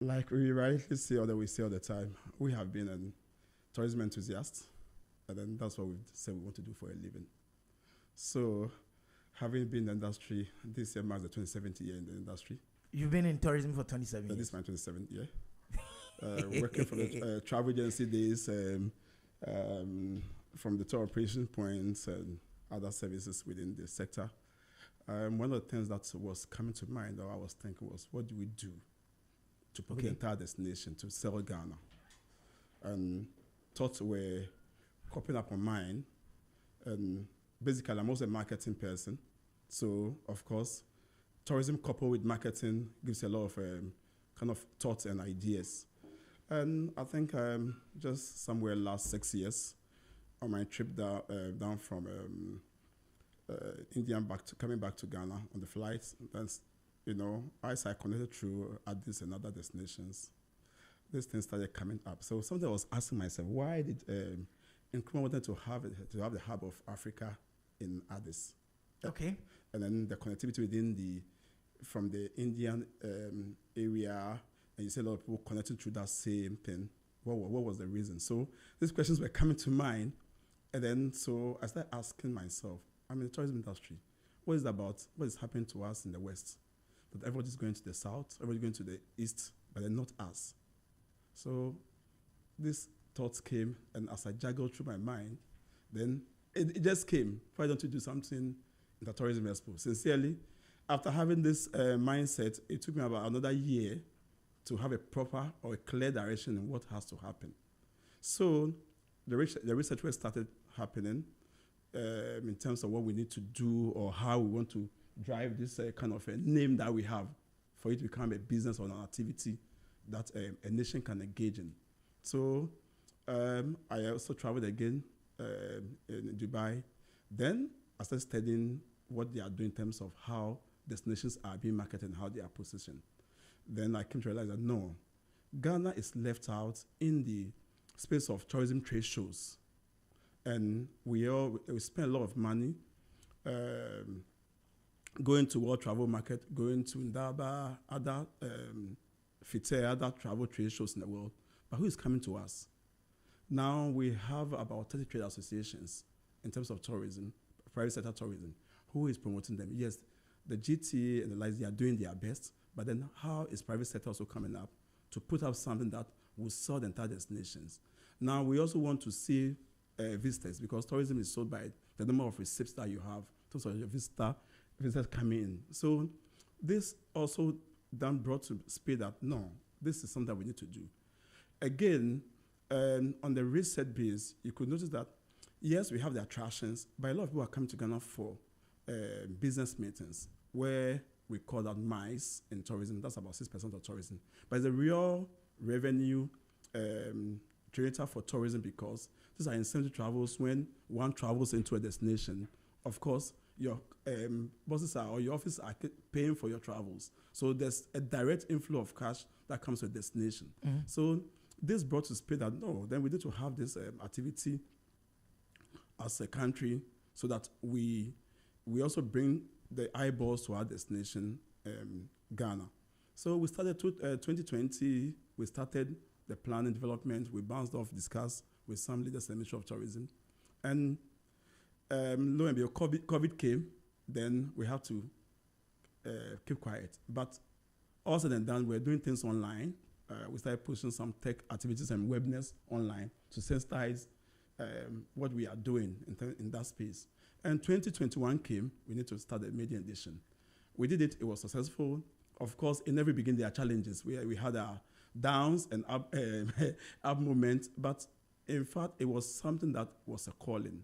Like we rightly say, or that we say all the time, we have been a tourism enthusiast, and then that's what we've said we want to do for a living. So, having been in the industry, this year marks the 27th year in the industry. You've been in tourism for 27 This years. is my 27th year. Working for the travel agency days, from the tour operation points and other services within the sector. One of the things that was coming to mind, or I was thinking, was what do we do to promote the entire destination, to sell Ghana? And thoughts were cropping up on mine. And basically, I'm also a marketing person. So, of course, tourism coupled with marketing gives a lot of kind of thoughts and ideas. And I think just somewhere last 6 years, on my trip down from India coming back to Ghana on the flights, that's, as I connected through Addis and other destinations, this thing started coming up. So something I was asking myself, why did Nkrumah wanted to have the hub of Africa in Addis? Okay. And then the connectivity from the Indian area, and you see a lot of people connecting through that same thing. What was the reason? So these questions were coming to mind, and then so I started asking myself, I'm in the tourism industry. What is it about? What is happening to us in the West? That everybody's going to the South, everybody's going to the East, but then not us. So these thoughts came, and as I juggled through my mind, then it just came. Why don't you do something in the Tourism Expo? Sincerely, after having this mindset, it took me about another year to have a proper or a clear direction in what has to happen. So the research work started happening in terms of what we need to do or how we want to drive this kind of a name that we have for it to become a business or an activity that a nation can engage in. So I also traveled again in Dubai. Then I started studying what they are doing in terms of how destinations are being marketed and how they are positioned. Then I came to realize that no, Ghana is left out in the space of tourism trade shows. And we spend a lot of money going to World Travel Market, going to Ndaba, other FITE, other travel trade shows in the world. But who is coming to us? Now we have about 30 trade associations in terms of tourism, private sector tourism. Who is promoting them? Yes, the GT and the likes, they are doing their best, but then how is private sector also coming up to put up something that will sell the entire destinations? Now we also want to see visitors, because tourism is sold by the number of receipts that you have in terms of your visitors coming in. So this also then brought to speed that no, this is something that we need to do. Again, on the research base, you could notice that yes, we have the attractions, but a lot of people are coming to Ghana for business meetings, where we call that MICE in tourism. That's about 6% of tourism. But the real revenue generator for tourism, because these are incentive travels. When one travels into a destination, of course, your bosses or your office are paying for your travels. So there's a direct inflow of cash that comes to a destination. Mm-hmm. So this brought to speed that no, then we need to have this activity as a country, so that we also bring the eyeballs to our destination, Ghana. So we started 2020, we started the planning development, we bounced off, discussed with some leaders in the Ministry of Tourism. And lo and behold, COVID came, then we have to keep quiet. But all said and done, we're doing things online. We started pushing some tech activities and webinars online to sensitize what we are doing in that space. And 2021 came, we need to start the media edition. We did it, it was successful. Of course, in every beginning, there are challenges. We had our downs and up moments, but in fact, it was something that was a calling.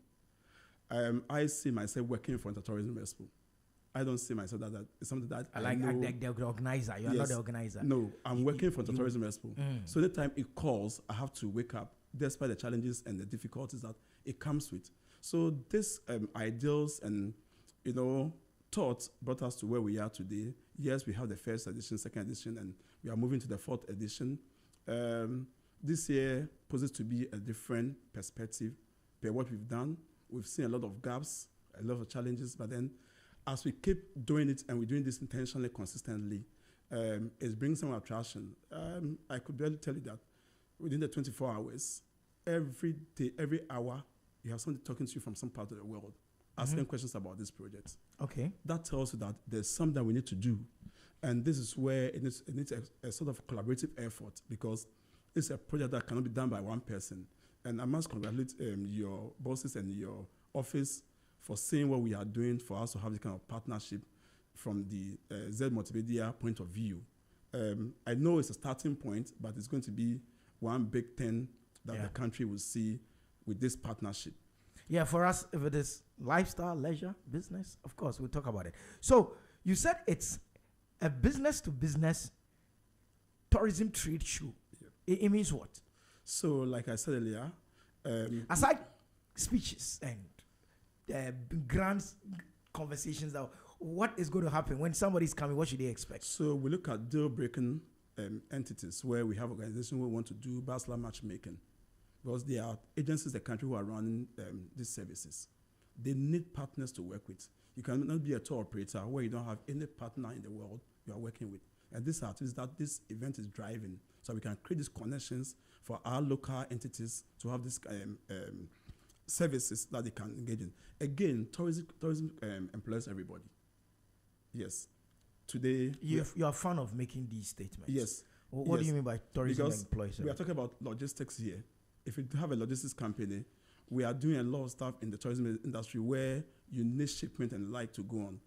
I see myself working for the Tourism Expo. I don't see myself that it's something that I like the organizer. You are not the organizer. No, I'm working for the Tourism Expo. So anytime it calls, I have to wake up, despite the challenges and the difficulties that it comes with. So this ideals and thoughts brought us to where we are today. Yes, we have the first edition, second edition, and we are moving to the fourth edition. This year poses to be a different perspective per what we've done. We've seen a lot of gaps, a lot of challenges, but then as we keep doing it and we're doing this intentionally, consistently, It's bringing some attraction. I could barely tell you that within the 24 hours, every day, every hour, you have somebody talking to you from some part of the world, asking questions about this project. Okay. That tells you that there's something that we need to do. And this is where it needs a sort of collaborative effort, because it's a project that cannot be done by one person. And I must congratulate your bosses and your office for seeing what we are doing for us to have this kind of partnership from the Z Multimedia point of view. I know it's a starting point, but it's going to be one big thing that the country will see with this partnership. Yeah, for us, if it is lifestyle, leisure, business, of course, we'll talk about it. So you said it's a business-to-business tourism trade show. Yeah. It means what? So, like I said earlier, aside speeches and grand conversations, what is going to happen when somebody's coming? What should they expect? So we look at deal-breaking entities where we have organizations who want to do bachelor matchmaking, because there are agencies in the country who are running these services. They need partners to work with. You cannot be a tour operator where you don't have any partner in the world you are working with. And these are things that this event is driving. So we can create these connections for our local entities to have these services that they can engage in. Again, tourism employs everybody. Yes. Today... You're a fan of making these statements. Yes. What do you mean by tourism employs everybody? We are talking about logistics here. If you have a logistics company, we are doing a lot of stuff in the tourism industry where you need shipment and light to go on.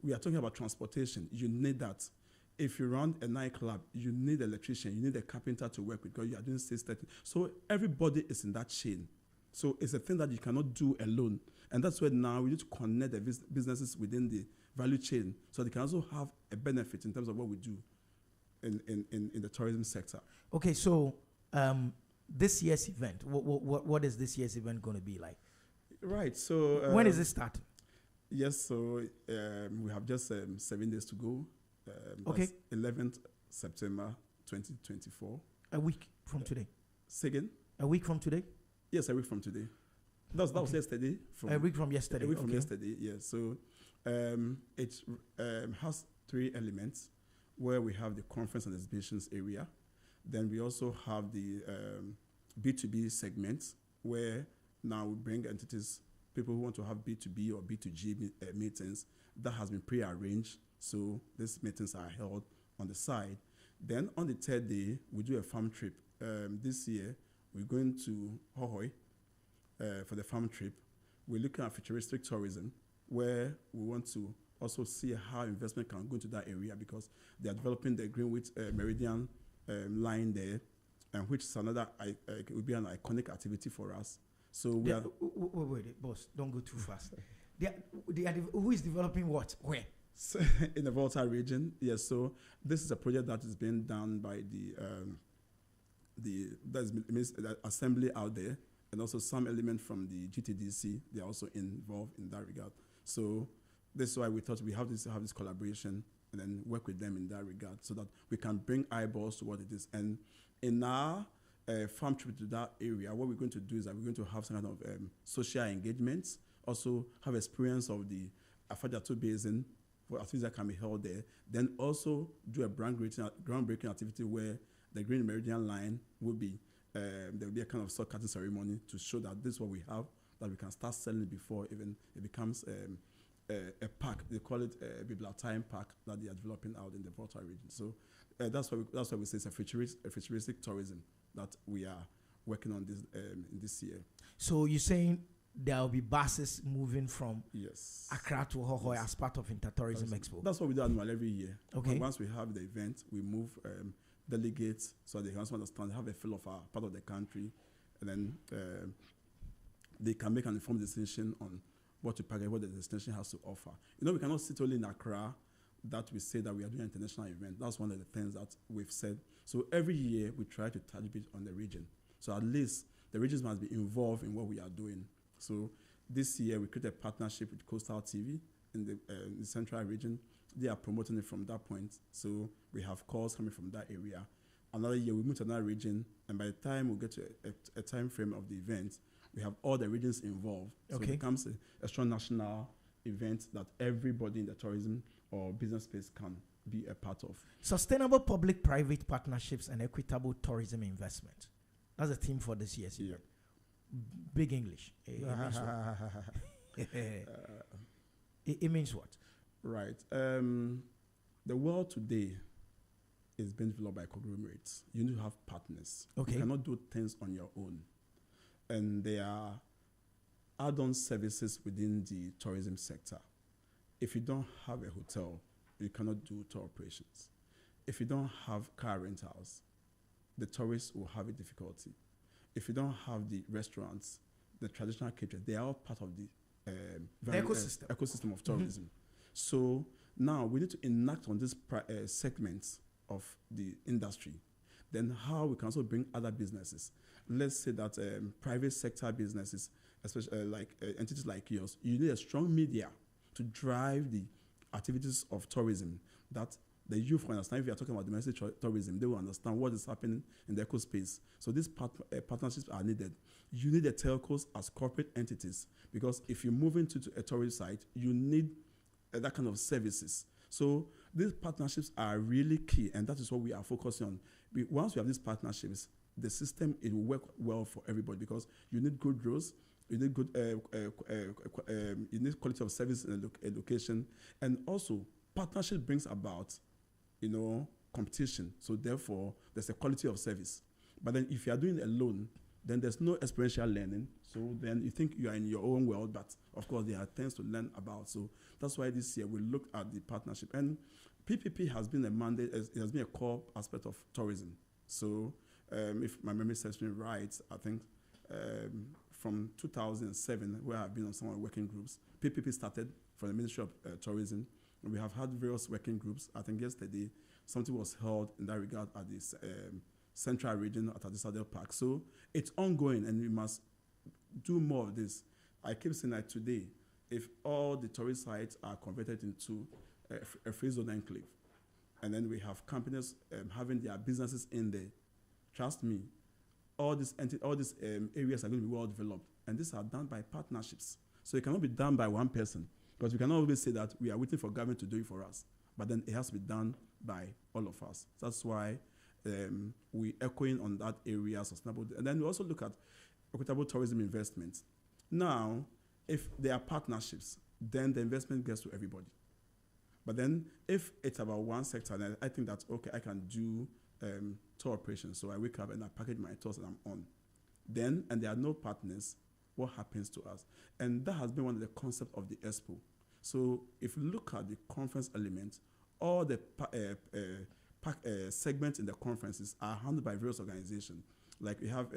We are talking about transportation. You need that. If you run a nightclub, you need an electrician, you need a carpenter to work with, because you are doing sales. So everybody is in that chain. So it's a thing that you cannot do alone. And that's where now we need to connect the businesses within the value chain so they can also have a benefit in terms of what we do in the tourism sector. Okay, so this year's event, what is this year's event going to be like? Right, so... when is it starting? Yes, so we have just 7 days to go. Okay. 11th September 2024. A week from today. Say again? A week from today? Yes, a week from today. That was yesterday. A week from yesterday. A week from yesterday, yes. So it has 3 elements, where we have the conference and exhibitions area. Then we also have the B2B segment, where now we bring entities, people who want to have B2B or B2G meetings. That has been pre-arranged. So these meetings are held on the side. Then on the 3rd day, we do a farm trip. This year, we're going to Hohoi for the farm trip. We're looking at futuristic tourism, where we want to also see how investment can go into that area, because they are developing the Greenwich Meridian line there, and which is another, it will be an iconic activity for us. So we are... Wait, boss, don't go too fast. Who is developing what? Where? So in the Volta region, yes. So this is a project that is being done by the assembly out there, and also some element from the GTDC. They are also involved in that regard. So this is why we thought we have this collaboration and then work with them in that regard, so that we can bring eyeballs to what it is. And in our farm trip to that area, what we're going to do is that we're going to have some kind of social engagements, also have experience of the Afadjatu Basin, for activities that can be held there. Then also do a groundbreaking activity where the Green Meridian line will be, there will be a kind of sword cutting ceremony to show that this is what we have, that we can start selling before even it becomes a park. They call it a Bibliotime Park that they are developing out in the Volta region. So that's why we say it's a futuristic tourism that we are working on this year. So you're saying there will be buses moving from Accra to Hohoi as part of Intertourism Expo? That's what we do annually every year. Okay. Once we have the event, we move delegates so they can also understand, have a feel of our part of the country, and then they can make an informed decision on what to package, what the destination has to offer. You know, we cannot sit only in Accra that we say that we are doing an international event. That's one of the things that we've said. So every year we try to touch base on the region. So at least the regions must be involved in what we are doing. So this year we created a partnership with Coastal TV in the central region. They are promoting it from that point. So we have calls coming from that area. Another year we move to another region, and by the time we get to a time frame of the event, we have all the regions involved. So it becomes a strong national event that everybody in the tourism or business space can be a part of. Sustainable public-private partnerships and equitable tourism investment. That's the theme for this year's event. Big English. It means what? It means what? Right. The world today is being developed by conglomerates. You need to have partners. Okay. You cannot do things on your own. And there are add-on services within the tourism sector. If you don't have a hotel, you cannot do tour operations. If you don't have car rentals, the tourists will have a difficulty. If you don't have the restaurants, the traditional caterers, they are all part of the ecosystem of tourism. So now we need to enact on this segments of the industry. Then how we can also bring other businesses. Let's say that private sector businesses, especially entities like yours, you need a strong media to drive the activities of tourism that the youth will understand. If you are talking about domestic tourism, they will understand what is happening in the eco space. So these partnerships are needed. You need the telcos as corporate entities, because if you move into a tourist site, you need that kind of services. So these partnerships are really key, and that is what we are focusing on. Once we have these partnerships, the system, it will work well for everybody, because you need good growth, you need good you need quality of service and education, and also partnership brings about, competition. So therefore, there's a quality of service. But then if you are doing it alone, then there's no experiential learning. So then you think you are in your own world, but of course there are things to learn about. So that's why this year we looked at the partnership. And PPP has been a mandate, it has been a core aspect of tourism. So if my memory serves me right, I think from 2007, where I've been on some of the working groups, PPP started from the Ministry of Tourism. And we have had various working groups. I think yesterday something was held in that regard at this central region at Adisadel Park. So it's ongoing, and we must do more of this. I keep saying that today, if all the tourist sites are converted into a free zone enclave, and then we have companies having their businesses in there, trust me, all these areas are going to be well developed, and these are done by partnerships. So it cannot be done by one person, because we cannot always say that we are waiting for government to do it for us, but then it has to be done by all of us. That's why we echoing on that area, sustainable. And then we also look at equitable tourism investments. Now, if there are partnerships, then the investment gets to everybody. But then if it's about one sector, then I think that, okay, I can do tour operations. So I wake up and I package my tours and I'm on. Then, and there are no partners, what happens to us? And that has been one of the concepts of the Expo. So if you look at the conference element, all the segments in the conferences are handled by various organizations. Like we have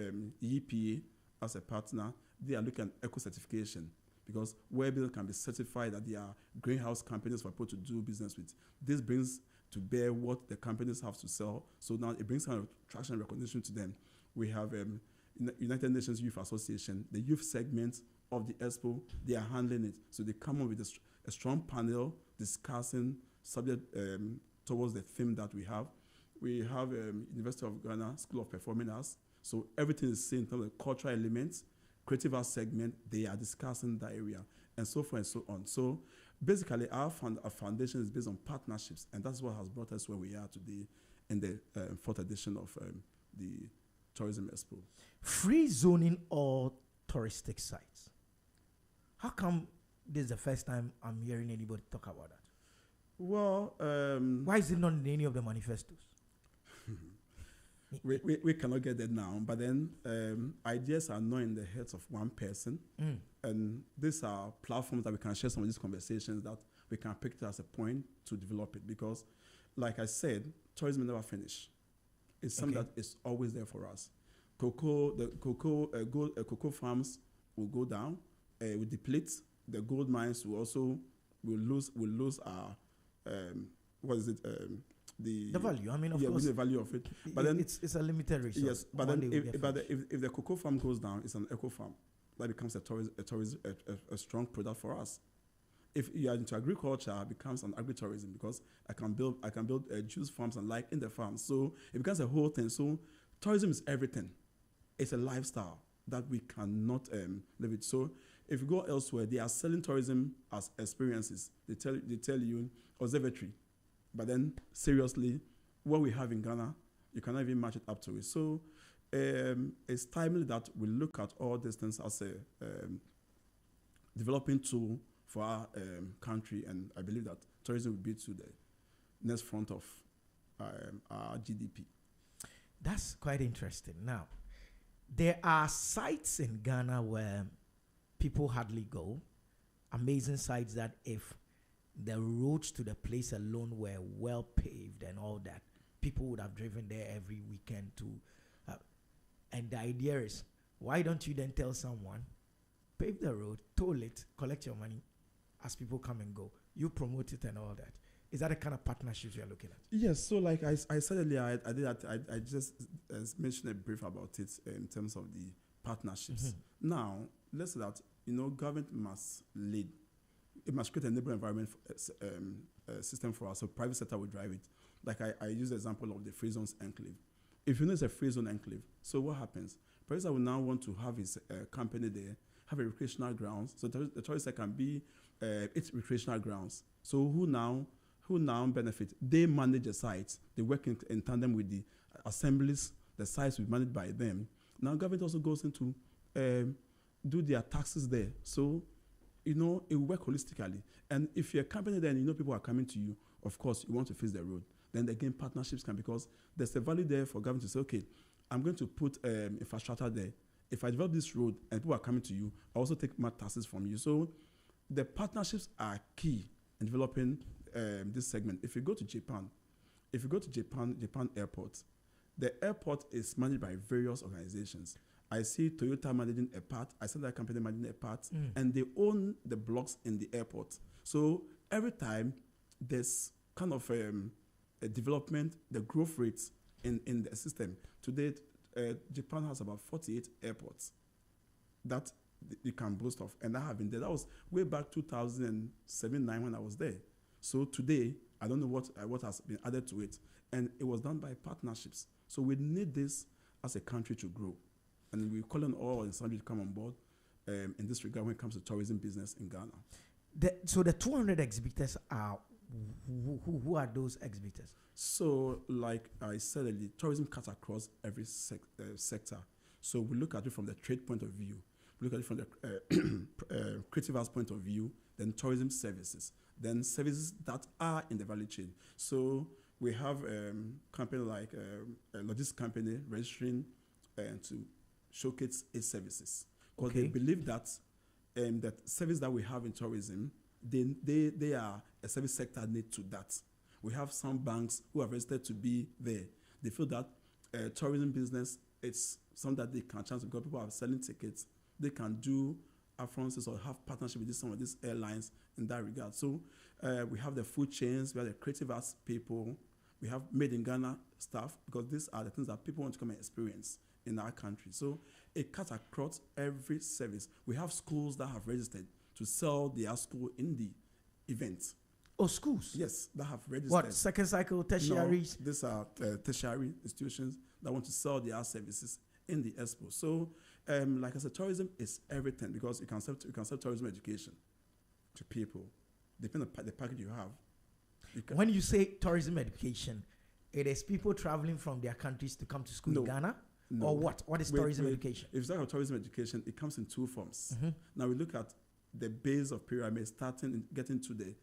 EPA as a partner. They are looking at eco-certification, because where business can be certified that they are greenhouse companies for people to do business with. This brings to bear what the companies have to sell. So now it brings kind of traction and recognition to them. We have United Nations Youth Association, the youth segment of the Expo, they are handling it. So they come up with a strong panel discussing subject towards the theme that we have. We have University of Ghana School of Performing Arts. So everything is seen in terms of cultural elements, creative arts segment, they are discussing that area, and so forth and so on. So basically, our foundation is based on partnerships, and that's what has brought us where we are today in the fourth edition of the Tourism Expo. Free zoning all touristic sites. How come this is the first time I'm hearing anybody talk about that? Well, why is it not in any of the manifestos? we cannot get that now, but then ideas are not in the heads of one person, and these are platforms that we can share some of these conversations that we can pick it as a point to develop it, because, like I said, tourism never finish. It's something that is always there for us. Cocoa farms will go down, will deplete. The gold mines will also will lose our the value. I mean, of course, the value of it. But then it's a limited resource. Yes, but then if the cocoa farm goes down, it's an eco farm. That becomes a strong product for us. If you are into agriculture, it becomes an agritourism, because I can build juice farms and in the farm. So it becomes a whole thing. So tourism is everything. It's a lifestyle that we cannot live it. So if you go elsewhere, they are selling tourism as experiences. They tell you observatory. But then, seriously, what we have in Ghana, you cannot even match it up to it. So it's timely that we look at all these things as a developing tool for our country, and I believe that tourism will be to the next front of our GDP. That's quite interesting. Now, there are sites in Ghana where people hardly go. Amazing sites that if the roads to the place alone were well paved and all that, people would have driven there every weekend to. And the idea is, why don't you then tell someone, pave the road, toll it, collect your money as people come and go. You promote it and all that. Is that the kind of partnerships you're looking at? Yes. So like I said earlier, I did that. I just mentioned a brief about it in terms of the partnerships. Mm-hmm. Now, let's say that, government must lead. It must create a neighborhood environment system for us. So private sector will drive it. Like I use the example of the free zones enclave. If you know it's a free zone enclave, so what happens? Private will now want to have his company there, have a recreational grounds. So the tourist can be its recreational grounds. So who now benefit? They manage the sites. They work in tandem with the assemblies. The sites will be managed by them. Now government also goes into do their taxes there. So, it will work holistically. And if you're a company there and people are coming to you, of course, you want to fix the road. Then again, partnerships can, because there's a value there for government to say, okay, I'm going to put infrastructure there. If I develop this road and people are coming to you, I also take more taxes from you. So the partnerships are key in developing this segment. If you go to Japan airport, the airport is managed by various organizations. I see Toyota managing a part, I see that company managing a part, and they own the blocks in the airport. So every time there's kind of a development, the growth rates in the system. Today, Japan has about 48 airports that you can boast of, and I have been there. That was way back 2007-9 when I was there. So today, I don't know what has been added to it, and it was done by partnerships. So we need this as a country to grow, and we call on all and sundry to come on board in this regard when it comes to tourism business in Ghana. So the 200 exhibitors are who are those exhibitors? So, like I said earlier, tourism cuts across every sector. So we look at it from the trade point of view. We look at it from the creative arts point of view, then tourism services, then services that are in the value chain. So we have a company like a logistics company registering to showcase its services. Because they believe that that service that we have in tourism, they are a service sector need to that. We have some banks who are registered to be there. They feel that tourism business, it's something that they can chance because people are selling tickets. They can do affronts or have partnership with some of these airlines in that regard. So we have the food chains, we have the creative arts people, we have made in Ghana staff, because these are the things that people want to come and experience in our country. So it cuts across every service. We have schools that have registered to sell their school in the event. Oh, schools? Yes, that have registered. What, second cycle, tertiaries? No, these are tertiary institutions that want to sell their services in the Expo. So, like I said, tourism is everything, because you can sell tourism education to people, depending on the package you have. When you say tourism education, it is people traveling from their countries to come to school in Ghana? No. Or what? What is tourism education? If you talk about tourism education, it comes in two forms. Mm-hmm. Now we look at the base of pyramid, starting and getting to the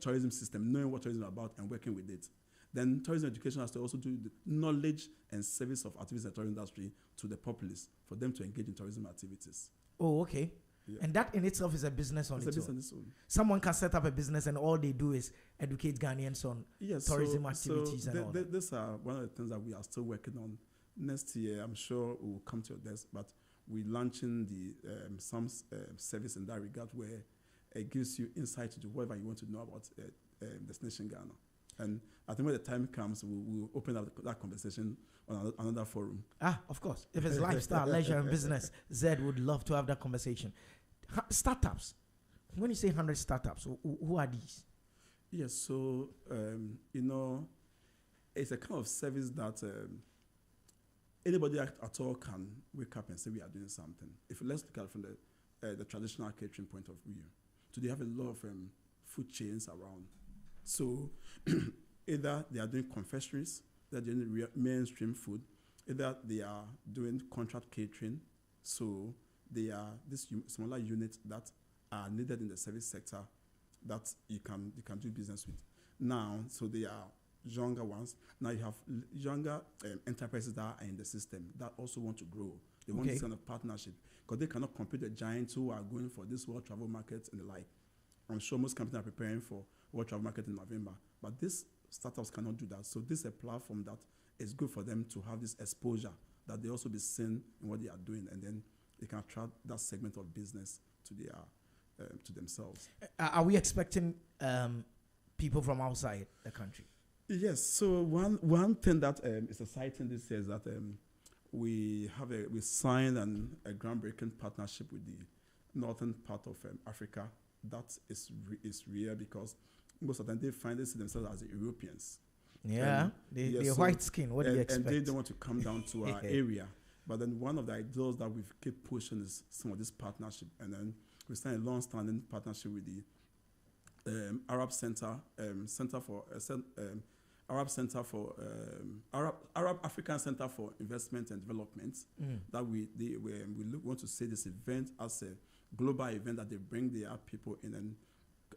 tourism system, knowing what tourism is about and working with it. Then tourism education has to also do the knowledge and service of activities in the tourism industry to the populace for them to engage in tourism activities. Oh, okay. Yeah. And that in itself is a business on its own. Business own. Someone can set up a business and all they do is educate Ghanaians on tourism activities and all that. These are one of the things that we are still working on. Next year, I'm sure we will come to your desk, but we're launching the some service in that regard where it gives you insight into whatever you want to know about Destination Ghana. And I think when the time comes, we'll open up that conversation on another forum. Of course. If it's lifestyle, leisure, and business, Zed would love to have that conversation. Startups. When you say 100 startups, who are these? Yes, so, it's a kind of service that anybody at all can wake up and say we are doing something. If let's look at it from the traditional catering point of view. Today, you have a lot of food chains around. So Either they are doing confectionaries, they're doing mainstream food, either they are doing contract catering. So they are these smaller units that are needed in the service sector that you can do business with. Now, so they are younger ones. Now you have younger enterprises that are in the system that also want to grow. They want this kind of partnership because they cannot compete with the giants who are going for this world travel market and the like. I'm sure most companies are preparing for world travel market in November, but these startups cannot do that. So this is a platform that is good for them to have this exposure, that they also be seen in what they are doing, and then they can attract that segment of business to their to themselves. Are we expecting people from outside the country? Yes. So one thing that is exciting this year is that we signed a groundbreaking partnership with the northern part of Africa. That is rare because most of them they see themselves as Europeans. Yeah, the white skin. What do you expect? And they don't want to come down to our area. But then one of the ideals that we've kept pushing is some of this partnership, and then we signed a long-standing partnership with the Arab African Center for Investment and Development. That we want to see this event as a global event that they bring their people in,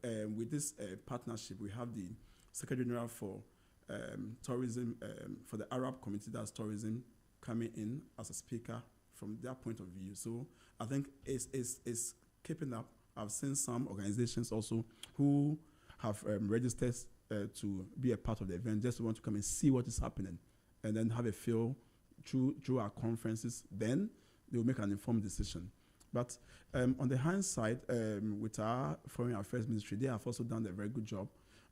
and with this partnership, we have the Secretary General for tourism for the Arab community, that's tourism, coming in as a speaker from their point of view. So I think it's keeping up. I've seen some organizations also who have registered to be a part of the event, just want to come and see what is happening, and then have a feel through our conferences. Then they will make an informed decision. But on the hindsight, with our Foreign Affairs Ministry, they have also done a very good job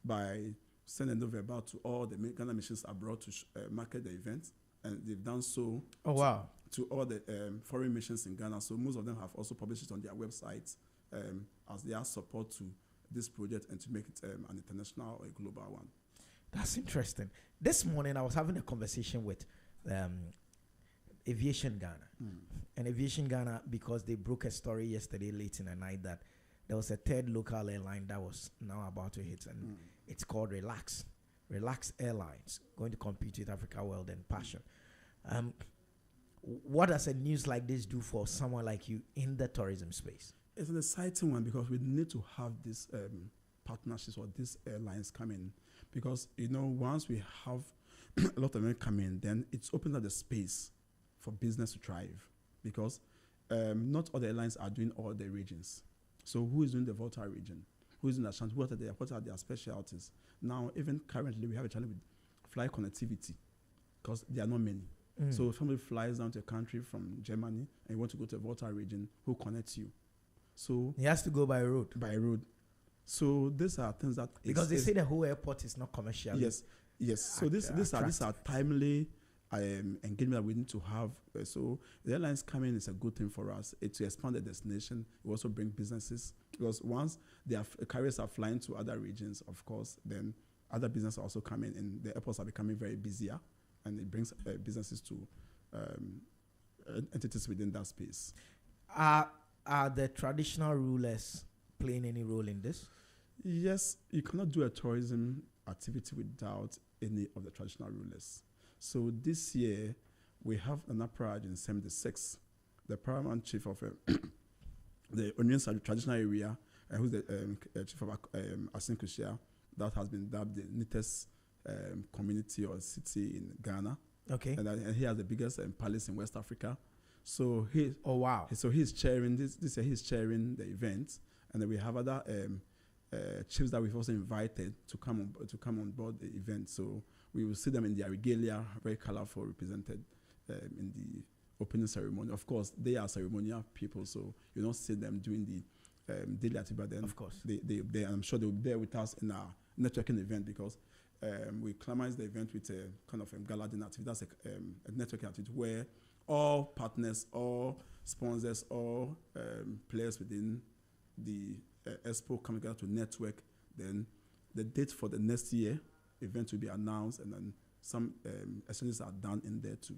by sending over about to all the Ghana missions abroad to market the event, and they've done so. Oh, wow. To all the foreign missions in Ghana. So most of them have also published it on their websites as their support to this project and to make it an international or a global one. That's interesting. This morning I was having a conversation with Aviation Ghana. And Aviation Ghana, because they broke a story yesterday late in the night that there was a third local airline that was now about to hit, and it's called Relax Airlines, going to compete with Africa World and Passion. What does a news like this do for someone like you in the tourism space? It's an exciting one because we need to have these partnerships or these airlines come in, because once we have a lot of them come in, then it's opened up the space for business to thrive, because not all the airlines are doing all the regions. So who is doing the Volta region? Who is in Ashanti? What are their specialties? Now, even currently, we have a challenge with flight connectivity because there are not many. So if somebody flies down to a country from Germany and you want to go to a Volta region, who connects you? So he has to go by road. So these are things that because they say the whole airport is not commercial. Yes. So these are timely engagement that we need to have. So the airlines coming is a good thing for us. It to expand the destination. It also bring businesses, because once their carriers are flying to other regions, of course, then other businesses are also coming, and the airports are becoming very busier, and it brings businesses to entities within that space. Are the traditional rulers playing any role in this? Yes, you cannot do a tourism activity without any of the traditional rulers. So this year, we have an Accra in 76, the paramount chief of the Onion traditional area, who's the chief of Asinkushia, that has been dubbed the neatest community or city in Ghana. Okay. And he has the biggest palace in West Africa. So he's chairing this year. He's chairing the event, and then we have other chiefs that we've also invited to come on board the event. So we will see them in their regalia, very colorful, represented in the opening ceremony. Of course, they are ceremonial people, so you don't see them doing the daily activity. But then, of course, they I'm sure they will be there with us in our networking event, because we climatize the event with a kind of gala dinner activity. That's a networking activity where all partners, all sponsors, all players within the Expo come together to network. Then the date for the next year event will be announced, and then some exchanges are done in there to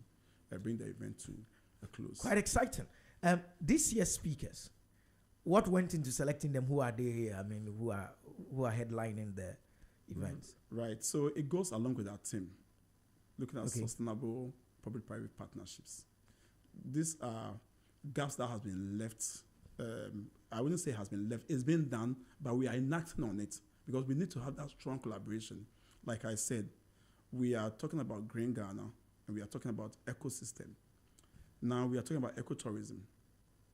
bring the event to a close. Quite exciting. This year's speakers, what went into selecting them? Who are they? I mean, who are headlining events. Right. So it goes along with our team, looking at Okay. sustainable public-private partnerships. These are gaps that has been left. I wouldn't say has been left. It's been done, but we are enacting on it because we need to have that strong collaboration. Like I said, we are talking about Green Ghana and we are talking about ecosystem. Now we are talking about ecotourism.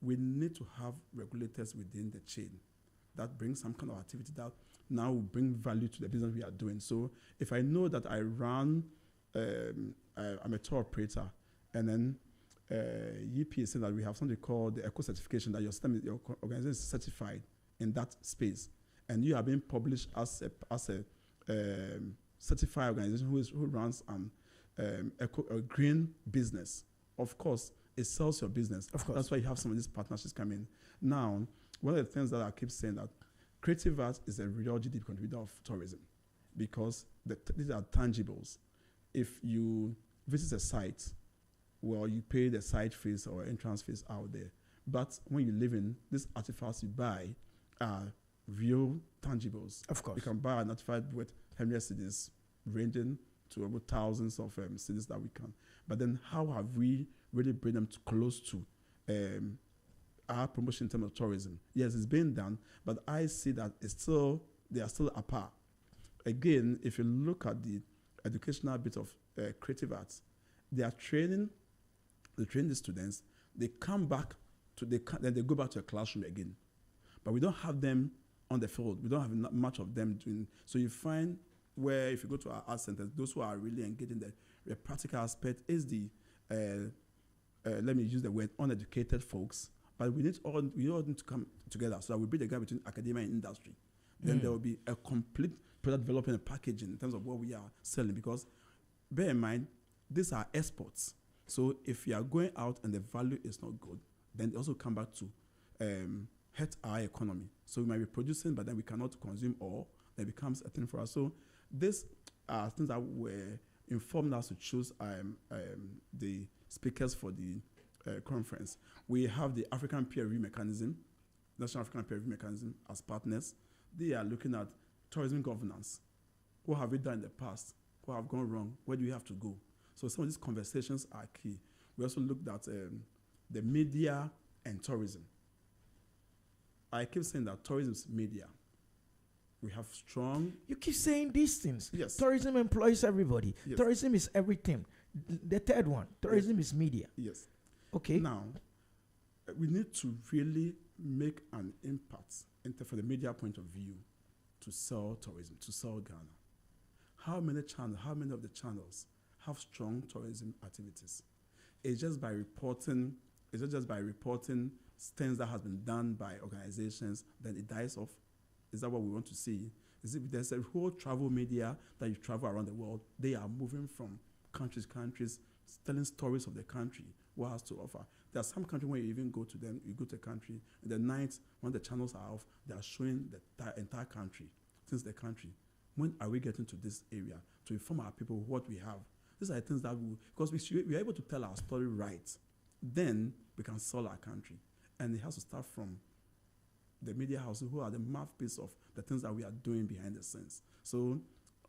We need to have regulators within the chain that bring some kind of activity that now will bring value to the business we are doing. So if I know that I run, I'm a tour operator, and then YP is saying that we have something called the eco certification, that your organization is certified in that space, and you are being published as a certified organization who runs a green business. Of course, it sells your business. Of course. That's why you have some of these partnerships coming. Now, one of the things that I keep saying that creative arts is a real GDP contributor of tourism because these are tangibles. If you visit a site, well, you pay the site fees or entrance fees out there. But when you live in, these artifacts you buy are real tangibles. Of course. You can buy an artifact with 100 cities ranging to over thousands of cities that we can. But then how have we really bring them close to our promotion in terms of tourism? Yes, it's being done, but I see that they are still apart. Again, if you look at the educational bit of creative arts, they train the students, they come back then they go back to a classroom again. But we don't have them on the field. We don't have much of them doing. So you find where if you go to our art centers, those who are really engaged in the practical aspect is the let me use the word uneducated folks, but we all need to come together so that we bridge the gap between academia and industry. Then there will be a complete product development and packaging in terms of what we are selling, because bear in mind, these are exports. So if you are going out and the value is not good, then they also come back to hurt our economy. So we might be producing, but then we cannot consume all. That becomes a thing for us. So these are things that were informed us to choose the speakers for the conference. We have the African Peer Review Mechanism, National African Peer Review Mechanism as partners. They are looking at tourism governance. What have we done in the past? What have gone wrong? Where do we have to go? So some of these conversations are key. We also looked at the media and tourism. I keep saying that tourism is media. We have strong... You keep saying these things. Yes. Tourism employs everybody. Yes. Tourism is everything. The third one, tourism is media. Yes. Okay. Now, we need to really make an impact from the media point of view to sell tourism, to sell Ghana. How many of the channels have strong tourism activities? It's just by reporting things that has been done by organizations, then it dies off. Is that what we want to see? There's a whole travel media that you travel around the world. They are moving from countries, telling stories of the country, what has to offer. There are some countries where you even go to them, you go to a country, in the night, when the channels are off, they are showing the entire country, things the country. When are we getting to this area to inform our people what we have? These are the things that because we are able to tell our story right, then we can sell our country. And it has to start from the media houses who are the mouthpiece of the things that we are doing behind the scenes. So,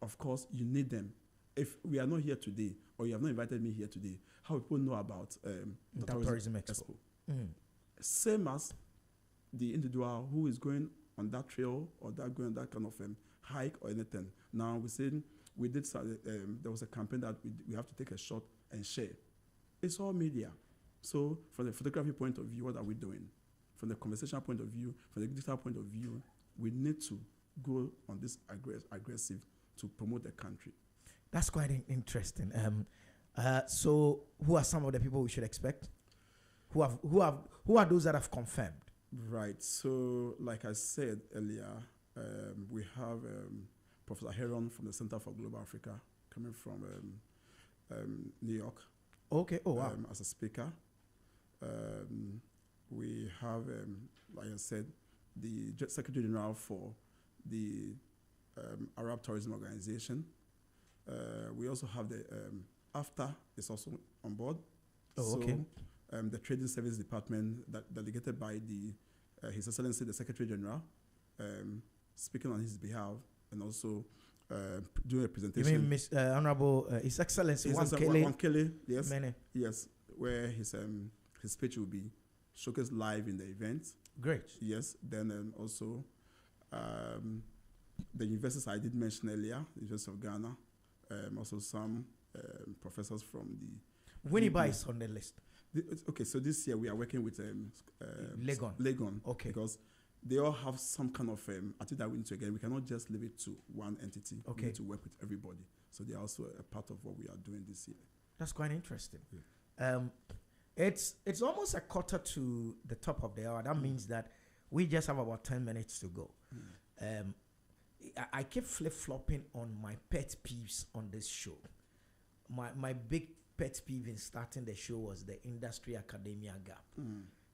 of course, you need them. If we are not here today, or you have not invited me here today, how people know about the Tourism Expo? Same as the individual who is going on that trail or going on that kind of hike or anything. Now, we did there was a campaign that we have to take a shot and share. It's all media. So, from the photography point of view, what are we doing? From the conversational point of view, from the digital point of view, we need to go on this aggressive to promote the country. That's quite interesting. So, who are some of the people we should expect? Who are those that have confirmed? Right. So, like I said earlier, we have Professor Heron from the Center for Global Africa coming from New York. Okay. Oh wow. As a speaker. We have, like I said, the Secretary General for the Arab Tourism Organization. We also have the AFTA is also on board. Oh, okay. The Trading Service Department delegated by His Excellency the Secretary General, speaking on his behalf, and also doing a You presentation. mean Miss Honorable His Excellency Wankele? Wankele, yes, Many. yes, where his speech will be showcased live in the event. Great. Yes, then also the universities I did mention earlier, the University of Ghana, also some professors from the Winneba is on the list. Okay, so this year we are working with Legon. Legon. Okay. Because they all have some kind of activity that we need to again. We cannot just leave it to one entity. Okay. We need to work with everybody. So they are also a part of what we are doing this year. That's quite interesting. Yeah. It's almost a quarter to the top of the hour. That means that we just have about 10 minutes to go. I keep flip-flopping on my pet peeves on this show. My big pet peeve in starting the show was the industry academia gap.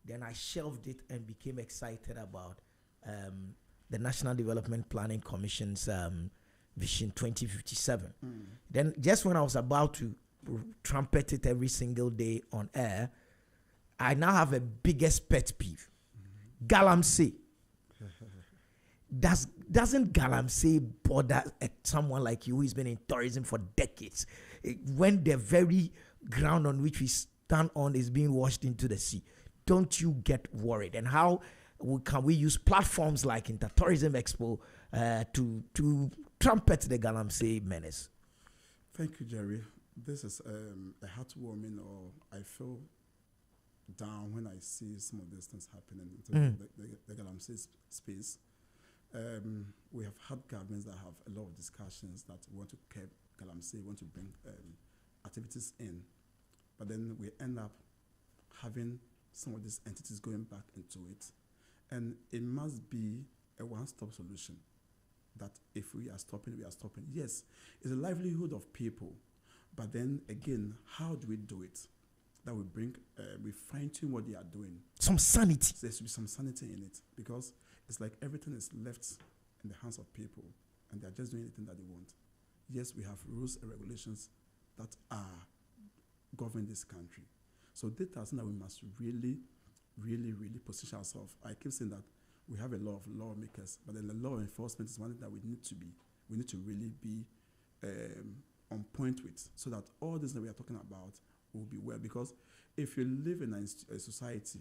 Then I shelved it and became excited about the National Development Planning Commission's Vision 2057. Then just when I was about to trumpet it every single day on air, I now have a biggest pet peeve. Galamsey. Doesn't Galamsey bother someone like you who's been in tourism for decades when the very ground on which we stand on is being washed into the sea? Don't you get worried? And how can we use platforms like Tourism Expo to trumpet the Galamsey menace? Thank you, Jerry. This is a heartwarming, or I feel down when I see some of these things happening in the Galamsey space. We have had governments that have a lot of discussions that want to keep Galamsey, want to bring activities in, but then we end up having some of these entities going back into it, and it must be a one-stop solution. That if we are stopping, we are stopping. Yes, it's a livelihood of people, but then again, how do we do it? That we bring, we fine-tune what they are doing. Some sanity. There should be some sanity in it, because it's like everything is left in the hands of people, and they're just doing anything that they want. Yes, we have rules and regulations that are governing this country. So that is something that we must really, really, really position ourselves. I keep saying that we have a lot of lawmakers, but then the law enforcement is one thing that we need to really be on point with, so that all this that we are talking about will be well. Because if you live in a society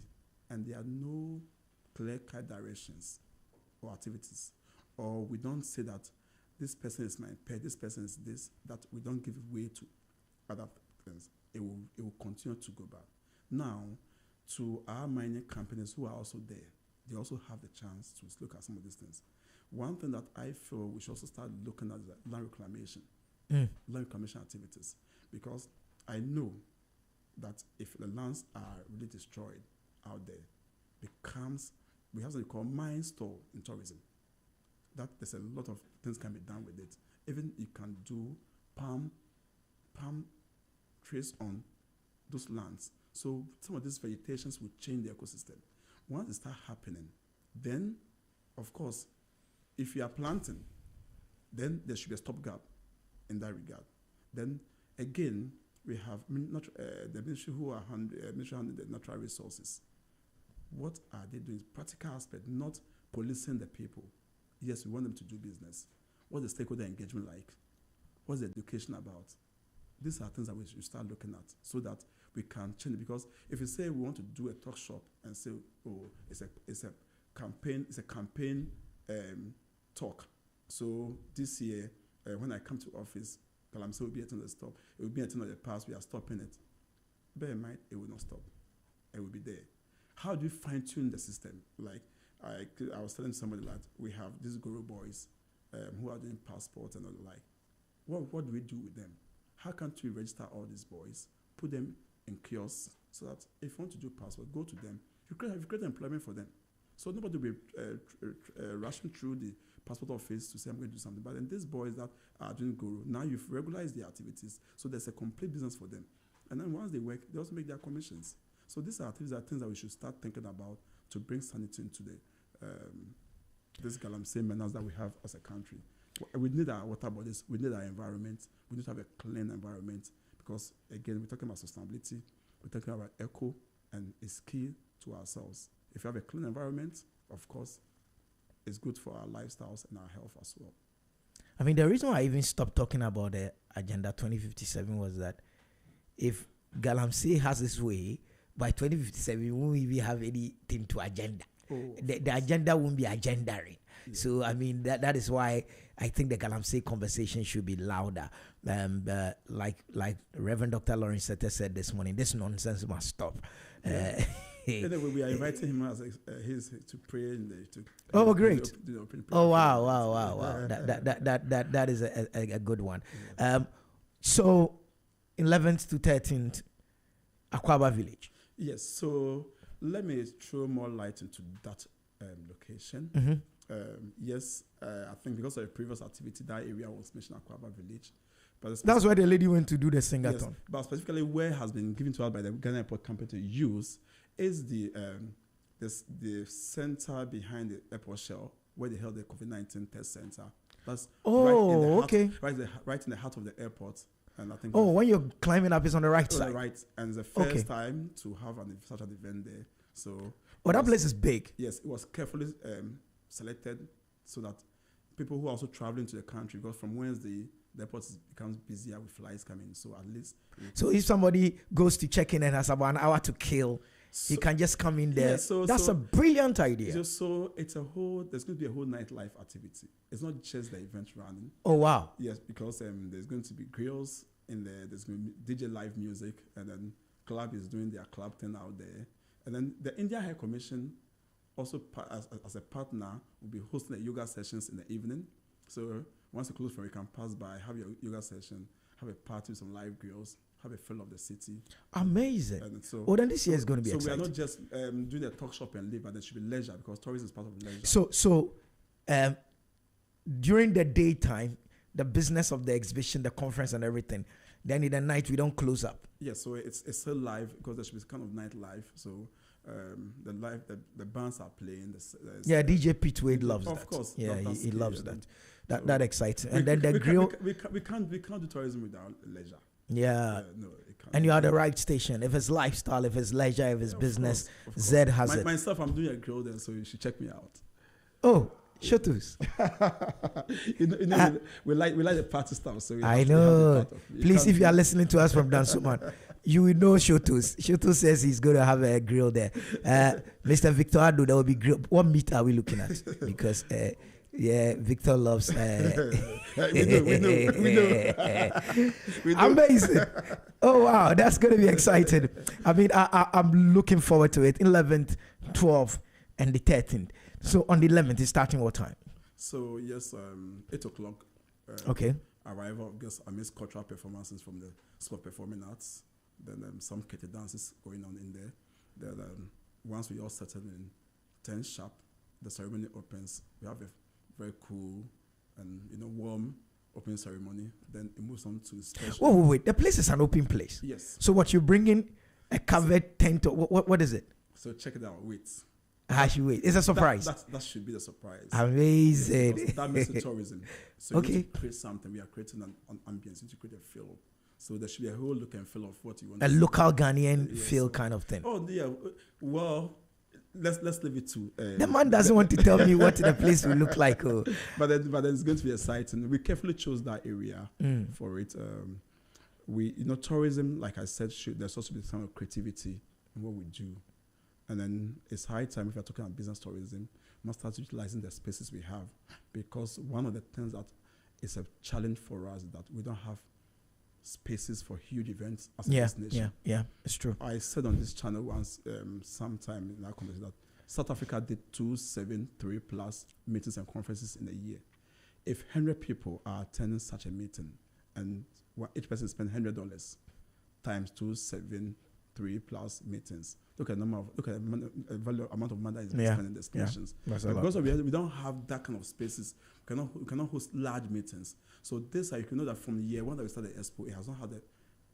and there are no clear-cut directions or activities, or we don't say that this person is my pet, this person is this, that we don't give way to other things, it will continue to go back. Now, to our mining companies who are also there, they also have the chance to look at some of these things. One thing that I feel we should also start looking at is land reclamation, land reclamation activities, because I know that if the lands are really destroyed out there, we have something called mine store in tourism. That there's a lot of things can be done with it. Even you can do palm trees on those lands. So some of these vegetations will change the ecosystem. Once it starts happening, then, of course, if you are planting, then there should be a stopgap in that regard. Then, again, we have the ministry who are handling the natural resources. What are they doing? Practical aspect, not policing the people. Yes, we want them to do business. What's the stakeholder engagement like? What's the education about? These are things that we should start looking at, so that we can change it. Because if you say we want to do a talk shop and say, oh, it's a campaign talk. So this year, when I come to office, Galamsey will be at the stop. It will be at the past. We are stopping it. Bear in mind, it will not stop. It will be there. How do you fine-tune the system? Like I was telling somebody that we have these guru boys who are doing passports and all the like. What do we do with them? How can't we register all these boys, put them in kiosks, so that if you want to do passport, go to them. You create employment for them. So nobody will be rushing through the passport office to say, I'm going to do something. But then these boys that are doing guru, now you've regularized their activities, so there's a complete business for them. And then once they work, they also make their commissions. So these are things that we should start thinking about to bring sanity into this Galamsey menace that we have as a country. We need our water bodies, we need our environment, we need to have a clean environment, because again, we're talking about sustainability, we're talking about eco, and it's key to ourselves. If you have a clean environment, of course, it's good for our lifestyles and our health as well. I mean, the reason why I even stopped talking about the Agenda 2057 was that if Galamsey has this way, by 2057, we won't even have anything to agenda. The agenda won't be agendary. Yeah. So, I mean, that is why I think the Galamsey conversation should be louder. Like Reverend Dr. Lawrence Sete said this morning, this nonsense must stop. Anyway, we are inviting him as to pray in the. Great! Wow! That is a good one. Yeah. So, 11th to 13th, Akwaba Village. Yes. So let me throw more light into that location. Mm-hmm. Yes, I think because of the previous activity, that area was mentioned Akwaba Village. But that's where the lady went to do the singathon. Yes, but specifically where has been given to us by the Ghana Airport Company to use is the center behind the airport shell where they held the COVID-19 test center. That's right in the heart of the airport. And I think when you're climbing up, it's on the right side. Right, and it's the first time to have such an event there. So, that place is big. Yes, it was carefully selected so that people who are also traveling to the country, because from Wednesday the airport becomes busier with flights coming. So at least. So if somebody goes to check in and has about an hour to kill, he can just come in there. Yeah, that's a brilliant idea. So it's there's going to be a whole nightlife activity. It's not just the event running. Oh, wow. Yes, because there's going to be grills in there. There's going to be DJ live music. And then club is doing their club thing out there. And then the India High Commission also as a partner will be hosting the yoga sessions in the evening. So once you close from, you can pass by, have your yoga session, have a party with some live grills, have a feel of the city. Amazing. And so, then this year is going to be exciting. So we are not just doing a talk shop and leave, but there should be leisure because tourism is part of leisure. So during the daytime, the business of the exhibition, the conference and everything, then in the night we don't close up. Yes, so it's still live because there should be kind of night life. So the bands are playing. DJ Pete Wade loves that. Of course. Yeah, he loves that. That excites him. And then the grill. We can't do tourism without leisure. Yeah. No, it can't. And you are the right station. If it's lifestyle, if it's leisure, if it's business, of course. Zed has it. Myself, I'm doing a grill there, so you should check me out. Oh, Shotus. we like the party stuff. So I know. Please, if you are listening to us from Dansuman, you will know Shotus. Shotus says he's going to have a grill there. Mr. Victor Ado, there will be grill. What meat are we looking at? Because Victor loves. We know. Amazing. Oh wow, that's going to be exciting. I mean, I'm looking forward to it. 11th, 12th, and the 13th. So on the 11th, it's starting what time? So yes, 8 o'clock. Okay. Arrival of guests amidst cultural performances from the School of Performing Arts. Then some kitty dances going on in there. Then once we all settle in 10 sharp, the ceremony opens. We have a very cool and warm opening ceremony. Then it moves on to special. Wait. The place is an open place. Yes. So what you bring in a covered tent? What is it? So check it out. Wait. Wait. It's a surprise. That should be the surprise. Amazing. Yes, that makes it tourism. So okay. You need to create something. We are creating an ambience. You need to create a feel. So there should be a whole look and feel of what you want. A local Ghanaian feel kind of thing. Oh yeah. Well, let's leave it to. The man doesn't want to tell me what the place will look like. Oh. But then it's going to be exciting. We carefully chose that area for it. Tourism, like I said, there's also be some of creativity in what we do. And then it's high time, if you're talking about business tourism, we must start utilizing the spaces we have. Because one of the things that is a challenge for us is that we don't have spaces for huge events as a destination. Yeah, it's true. I said on this channel once, sometime in our conversation, that South Africa did 273 plus meetings and conferences in a year. If 100 people are attending such a meeting and each person spends $100 times 273 plus meetings, look at the amount of money that is spent in destinations. Yeah. Because we don't have that kind of spaces, we cannot host large meetings. So this, you can know that from year one that we started Expo, it has not had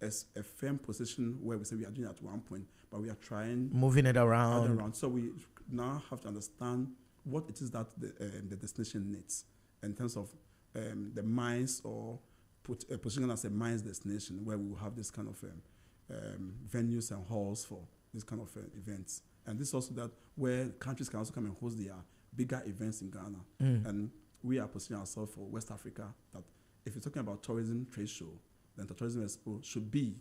a firm position where we say we are doing it at one point, but we are trying moving it around. So we now have to understand what it is that the destination needs in terms of the mines, or positioning as a mines destination where we will have this kind of venues and halls for this kind of events. And this also that where countries can also come and host their bigger events in Ghana. And we are positioning ourselves for West Africa. That if you're talking about tourism trade show, then the Tourism Expo should be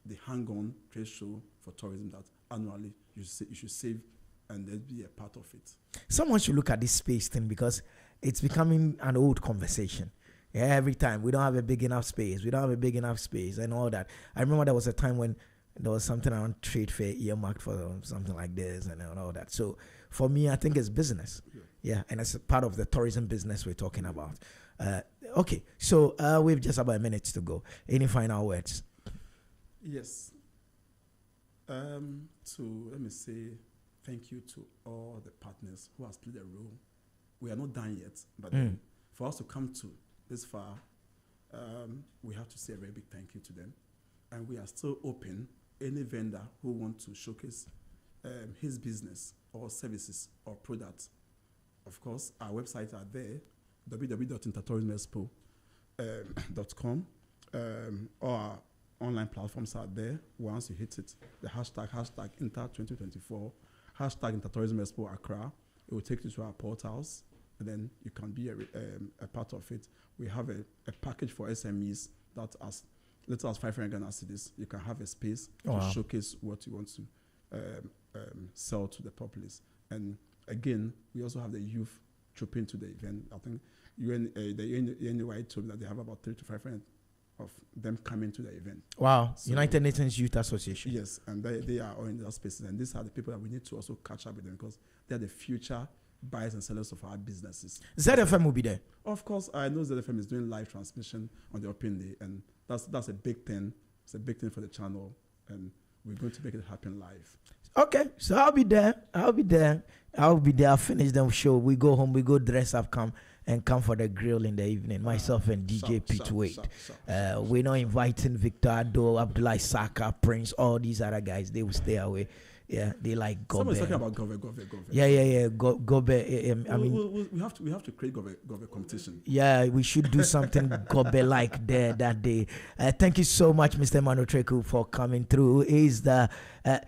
the hang-on trade show for tourism that annually you should save and then be a part of it. Someone should look at this space thing because it's becoming an old conversation. Yeah, every time we don't have a big enough space, and all that. I remember there was a time when there was something around trade fair earmarked for something like this and all that. So for me, I think it's business. Yeah, and it's a part of the tourism business we're talking about. Okay, so we've just about a minute to go. Any final words? Yes. Let me say thank you to all the partners who has played a role. We are not done yet, but for us to come to this far, we have to say a very big thank you to them. And we are still open. Any vendor who wants to showcase his business or services or products, of course, our websites are there, www.intertourismexpo.com. Or our online platforms are there. Once you hit it, the hashtag Inter2024, hashtag Intertourismexpo Accra, it will take you to our portals, and then you can be a part of it. We have a package for SMEs that as little as 500 Ghana cedis, you can have a space to showcase what you want to sell to the populace. And again, we also have the youth trooping to the event. I think the UNY told me that they have about 300 to 500 of them coming to the event. Wow. So, United Nations Youth Association. Yes, and they are all in their spaces. And these are the people that we need to also catch up with them because they're the future buyers and sellers of our businesses. ZFM will be there. Of course, I know ZFM is doing live transmission on the open day, and that's a big thing. It's a big thing for the channel, and we're going to make it happen live. Okay, so I'll be there. I'll finish the show. We go home. We go dress up, come for the grill in the evening. Myself and DJ Pete Wade. We're not inviting Victor Ado, Abdullah Saka, Prince, all these other guys. They will stay away. Yeah, they like Gobe. Someone's talking about Gobe. Yeah. Gobe. We have to create Gobe competition. Yeah, we should do something Gobe like that day. Thank you so much, Mr. Emmanuel Treku, for coming through. Is the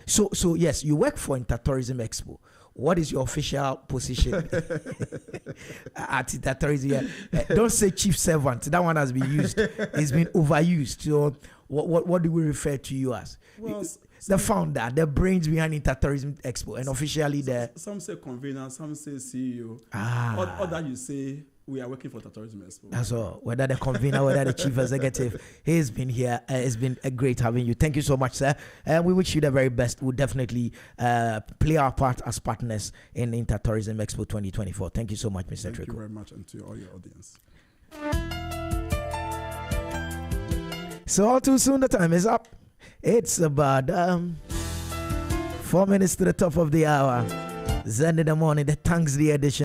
so yes, you work for Intertourism Expo. What is your official position at Intertourism? Don't say chief servant. That one has been used. It's been overused. So what do we refer to you as? Well, the founder, the brains behind Intertourism Expo, and officially some say convener, some say CEO. Or that you say we are working for Intertourism Expo. That's all. Whether the convener, whether the chief executive, he's been here. It's been great having you. Thank you so much, sir. And we wish you the very best. We'll definitely play our part as partners in Intertourism Expo 2024. Thank you so much, Mr. Treku. Thank you very much, and to all your audience. So all too soon, the time is up. It's about 4 minutes to the top of the hour. Zen in the morning, the Thanksday edition.